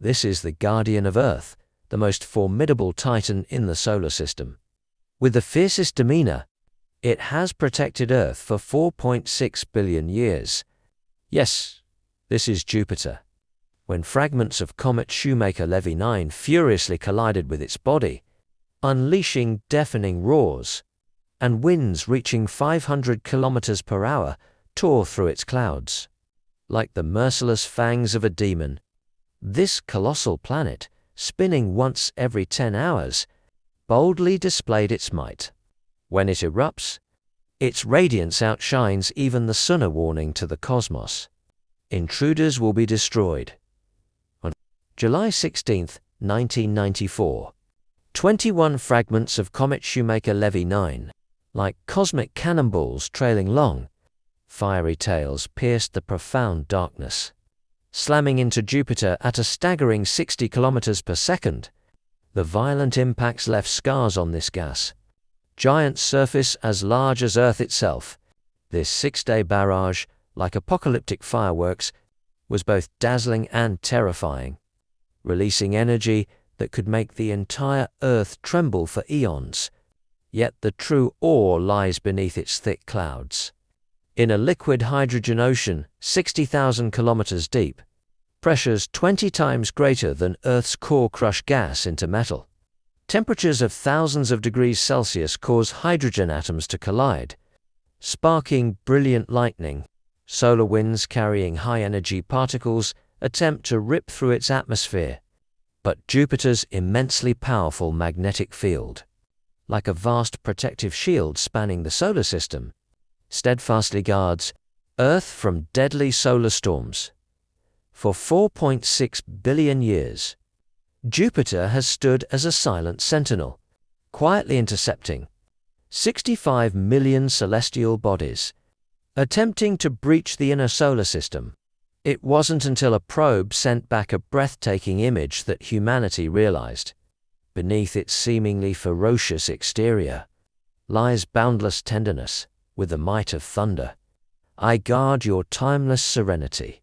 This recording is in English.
This is the guardian of Earth, the most formidable titan in the solar system. With the fiercest demeanor, it has protected Earth for 4.6 billion years. Yes, this is Jupiter. When fragments of Comet Shoemaker-Levy 9 furiously collided with its body, unleashing deafening roars, and winds reaching 500 kilometers per hour tore through its clouds. Like the merciless fangs of a demon, this colossal planet, spinning once every 10 hours, boldly displayed its might. When it erupts, its radiance outshines even the sun, a warning to the cosmos. Intruders will be destroyed. On July 16, 1994, 21 fragments of Comet Shoemaker-Levy 9, like cosmic cannonballs trailing long, fiery tails, pierced the profound darkness. Slamming into Jupiter at a staggering 60 kilometers per second, the violent impacts left scars on this gas giant surface as large as Earth itself. This 6-day barrage, like apocalyptic fireworks, was both dazzling and terrifying, releasing energy that could make the entire Earth tremble for eons. Yet the true awe lies beneath its thick clouds. In a liquid hydrogen ocean 60,000 kilometers deep, pressures 20 times greater than Earth's core crush gas into metal. Temperatures of thousands of degrees Celsius cause hydrogen atoms to collide, sparking brilliant lightning. Solar winds carrying high-energy particles attempt to rip through its atmosphere, but Jupiter's immensely powerful magnetic field, like a vast protective shield spanning the solar system, steadfastly guards Earth from deadly solar storms. For 4.6 billion years, Jupiter has stood as a silent sentinel, quietly intercepting 65 million celestial bodies, attempting to breach the inner solar system. It wasn't until a probe sent back a breathtaking image that humanity realized, beneath its seemingly ferocious exterior lies boundless tenderness. With the might of thunder, I guard your timeless serenity.